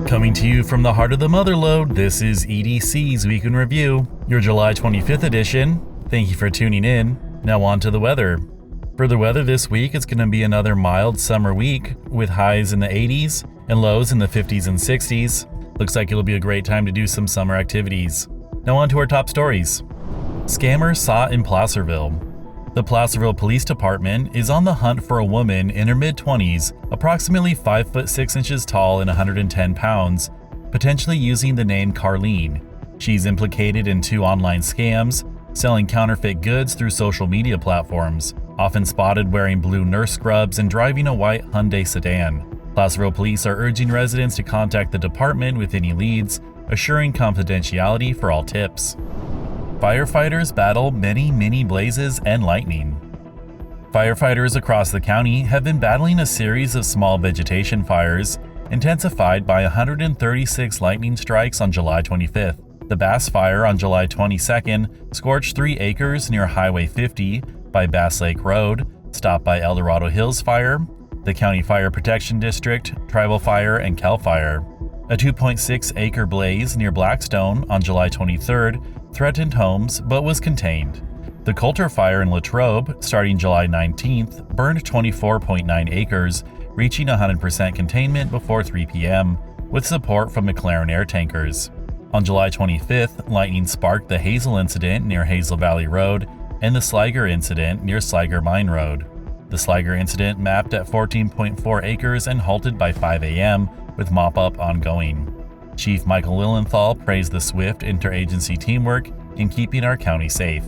Coming to you from the heart of the Motherlode, this is EDC's Week in Review, your July 25th edition. Thank you for tuning in. Now on to the weather. For the weather this week, it's going to be another mild summer week with highs in the 80s and lows in the 50s and 60s. Looks like it'll be a great time to do some summer activities. Now on to our top stories. Scammer sought in Placerville. The Placerville Police Department is on the hunt for a woman in her mid-20s, approximately 5 foot 6 inches tall and 110 pounds, potentially using the name Carlene. She's implicated in 2 online scams, selling counterfeit goods through social media platforms, often spotted wearing blue nurse scrubs and driving a white Hyundai sedan. Placerville police are urging residents to contact the department with any leads, assuring confidentiality for all tips. Firefighters battle many mini blazes and lightning. Firefighters across the county have been battling a series of small vegetation fires, intensified by 136 lightning strikes on July 25th. The Bass Fire on July 22nd scorched 3 acres near Highway 50 by Bass Lake Road, stopped by El Dorado Hills Fire, the County Fire Protection District, Tribal Fire, and Cal Fire. A 2.6-acre blaze near Blackstone on July 23rd threatened homes but was contained. The Coulter Fire in Latrobe, starting July 19th, burned 24.9 acres, reaching 100% containment before 3 p.m., with support from McLaren air tankers. On July 25th, lightning sparked the Hazel incident near Hazel Valley Road and the Sliger incident near Sliger Mine Road. The Sliger incident mapped at 14.4 acres and halted by 5 a.m., with mop-up ongoing. Chief Michael Lilienthal praised the swift interagency teamwork in keeping our county safe.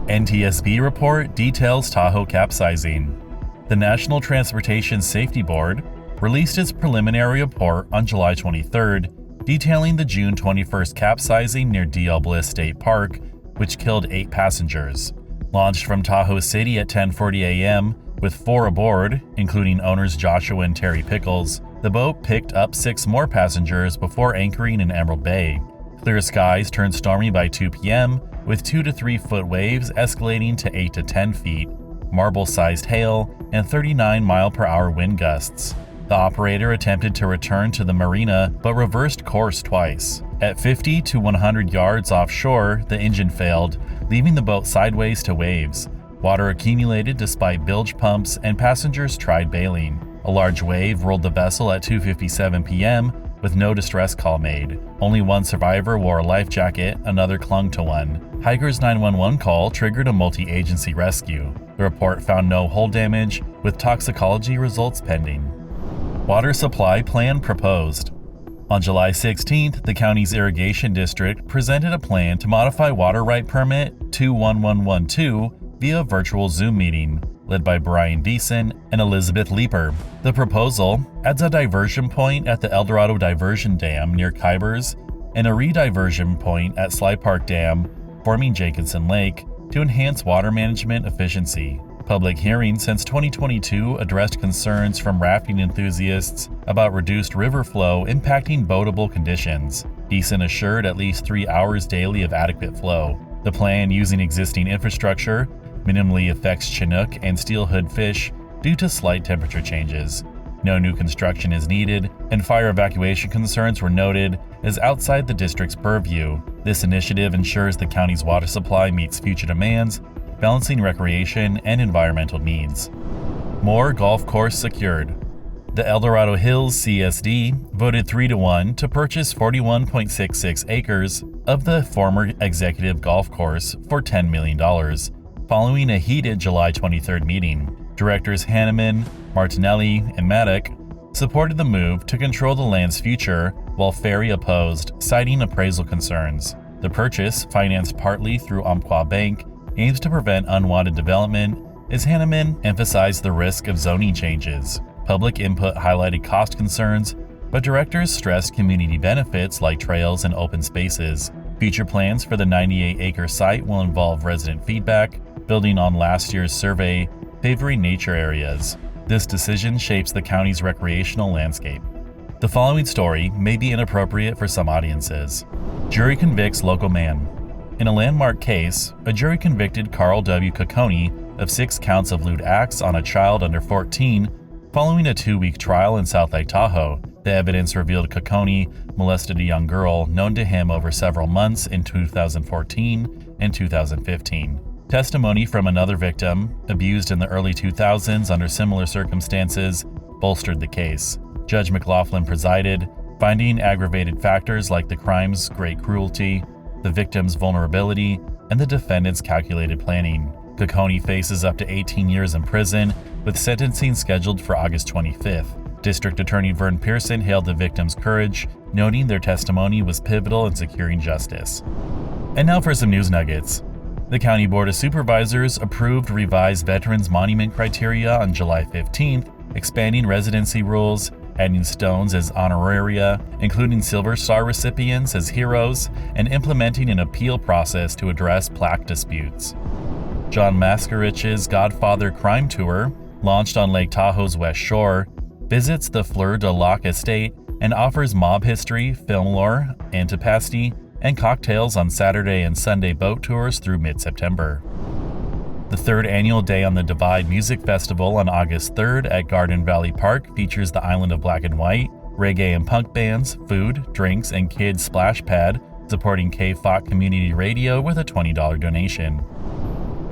NTSB report details Tahoe capsizing. The National Transportation Safety Board released its preliminary report on July 23rd, detailing the June 21st capsizing near DL Bliss State Park, which killed 8 passengers. Launched from Tahoe City at 10:40 a.m., with 4 aboard, including owners Joshua and Terry Pickles, the boat picked up 6 more passengers before anchoring in Emerald Bay. Clear skies turned stormy by 2 p.m., with 2 to 3 foot waves escalating to 8 to 10 feet, marble-sized hail, and 39-mile-per-hour wind gusts. The operator attempted to return to the marina but reversed course twice. At 50 to 100 yards offshore, the engine failed, leaving the boat sideways to waves. Water accumulated despite bilge pumps, and passengers tried bailing. A large wave rolled the vessel at 2:57 p.m. with no distress call made. Only 1 survivor wore a life jacket, another clung to one. Hikers 911 call triggered a multi-agency rescue. The report found no hull damage, with toxicology results pending. Water supply plan proposed. On July 16th, the county's irrigation district presented a plan to modify water right permit 21112 via virtual Zoom meeting, led by Brian Deason and Elizabeth Leeper. The proposal adds a diversion point at the El Dorado Diversion Dam near Kybers and a rediversion point at Sly Park Dam, forming Jacobson Lake, to enhance water management efficiency. Public hearings since 2022 addressed concerns from rafting enthusiasts about reduced river flow impacting boatable conditions. Deason assured at least 3 hours daily of adequate flow. The plan, using existing infrastructure, minimally affects Chinook and steelhood fish due to slight temperature changes. No new construction is needed, and fire evacuation concerns were noted as outside the district's purview. This initiative ensures the county's water supply meets future demands, balancing recreation and environmental needs. More golf course secured. The El Dorado Hills CSD voted 3-1 to purchase 41.66 acres of the former executive golf course for $10 million. Following a heated July 23rd meeting, directors Hanneman, Martinelli, and Maddock supported the move to control the land's future, while Ferry opposed, citing appraisal concerns. The purchase, financed partly through Umpqua Bank, aims to prevent unwanted development, as Hanneman emphasized the risk of zoning changes. Public input highlighted cost concerns, but directors stressed community benefits like trails and open spaces. Future plans for the 98-acre site will involve resident feedback, building on last year's survey favoring nature areas. This decision shapes the county's recreational landscape. The following story may be inappropriate for some audiences. Jury convicts local man. In a landmark case, a jury convicted Carl W. Cocconi of 6 counts of lewd acts on a child under 14 following a 2-week trial in South Lake Tahoe, The evidence revealed Cocconi molested a young girl known to him over several months in 2014 and 2015. Testimony from another victim, abused in the early 2000s under similar circumstances, bolstered the case. Judge McLaughlin presided, finding aggravated factors like the crime's great cruelty, the victim's vulnerability, and the defendant's calculated planning. Cocconi faces up to 18 years in prison, with sentencing scheduled for August 25th. District Attorney Vern Pearson hailed the victim's courage, noting their testimony was pivotal in securing justice. And now for some news nuggets. The County Board of Supervisors approved revised Veterans Monument criteria on July 15th, expanding residency rules, adding stones as honoraria, including Silver Star recipients as heroes, and implementing an appeal process to address plaque disputes. John Maskerich's Godfather Crime Tour, launched on Lake Tahoe's West Shore, visits the Fleur de Lac estate and offers mob history, film lore, antipasti, and cocktails on Saturday and Sunday boat tours through mid-September. The third annual Day on the Divide Music Festival on August 3rd at Garden Valley Park features the Island of Black and White, reggae and punk bands, food, drinks, and kids splash pad, supporting KFOC Community Radio with a $20 donation.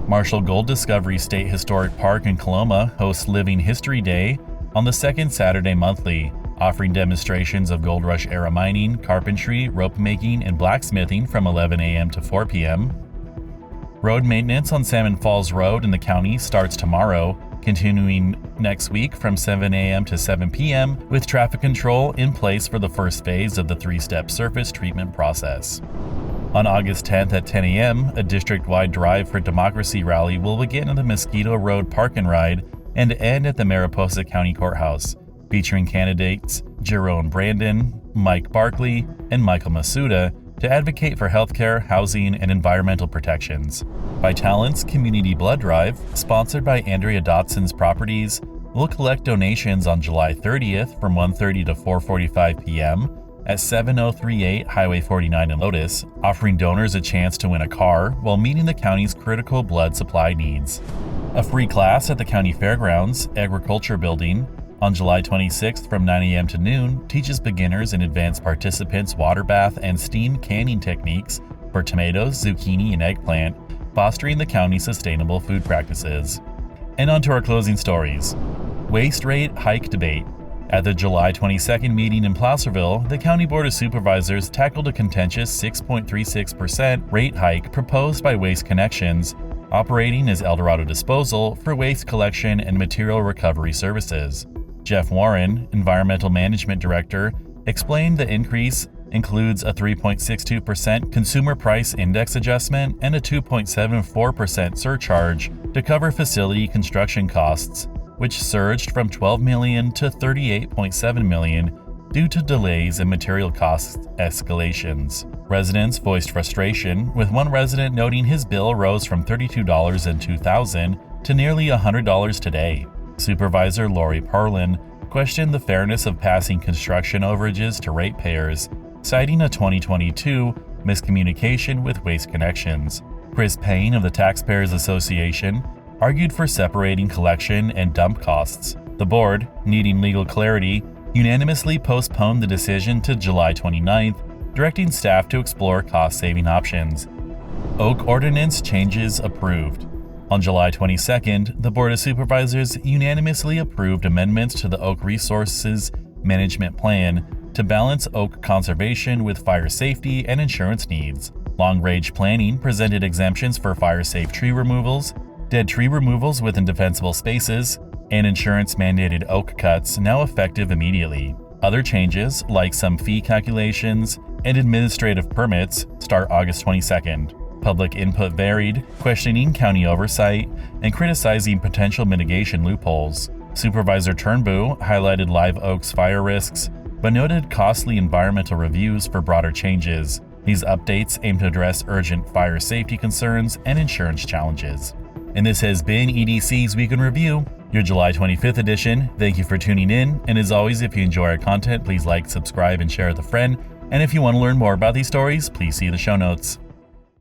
Marshall Gold Discovery State Historic Park in Coloma hosts Living History Day on the second Saturday monthly, offering demonstrations of Gold Rush-era mining, carpentry, rope making, and blacksmithing from 11 a.m. to 4 p.m. Road maintenance on Salmon Falls Road in the county starts tomorrow, continuing next week from 7 a.m. to 7 p.m., with traffic control in place for the first phase of the three-step surface treatment process. On August 10th at 10 a.m., a district-wide Drive for Democracy rally will begin at the Mosquito Road Park and Ride and end at the Mariposa County Courthouse, featuring candidates Jerome Brandon, Mike Barkley, and Michael Masuda to advocate for healthcare, housing, and environmental protections. Vitalence Community Blood Drive, sponsored by Andrea Dotson's Properties, will collect donations on July 30th from 1:30 to 4:45 p.m. at 7038 Highway 49 in Lotus, offering donors a chance to win a car while meeting the county's critical blood supply needs. A free class at the County Fairgrounds Agriculture Building on July 26th from 9 a.m. to noon teaches beginners and advanced participants water bath and steam canning techniques for tomatoes, zucchini, and eggplant, fostering the county's sustainable food practices. And on to our closing stories. Waste rate hike debate. At the July 22nd meeting in Placerville, the County Board of Supervisors tackled a contentious 6.36% rate hike proposed by Waste Connections, operating as Dorado Disposal for waste collection and material recovery services. Jeff Warren, Environmental Management Director, explained the increase includes a 3.62% Consumer Price Index adjustment and a 2.74% surcharge to cover facility construction costs, which surged from $12 million to $38.7 million due to delays and material cost escalations. Residents voiced frustration, with one resident noting his bill rose from $32 in 2000 to nearly $100 today. Supervisor Lori Parlin questioned the fairness of passing construction overages to ratepayers, citing a 2022 miscommunication with Waste Connections. Chris Payne of the Taxpayers Association argued for separating collection and dump costs. The board, needing legal clarity, unanimously postponed the decision to July 29th, directing staff to explore cost-saving options. Oak Ordinance changes approved. On July 22nd, the Board of Supervisors unanimously approved amendments to the Oak Resources Management Plan to balance oak conservation with fire safety and insurance needs. Long-range planning presented exemptions for fire-safe tree removals, dead tree removals within defensible spaces, and insurance-mandated oak cuts now effective immediately. Other changes, like some fee calculations and administrative permits, start August 22nd. Public input varied, questioning county oversight and criticizing potential mitigation loopholes. Supervisor Turnbull highlighted live oaks fire risks, but noted costly environmental reviews for broader changes. These updates aim to address urgent fire safety concerns and insurance challenges. And this has been EDC's Week in Review, your July 25th edition. Thank you for tuning in, and as always, if you enjoy our content, please like, subscribe, and share with a friend. And if you want to learn more about these stories, please see the show notes.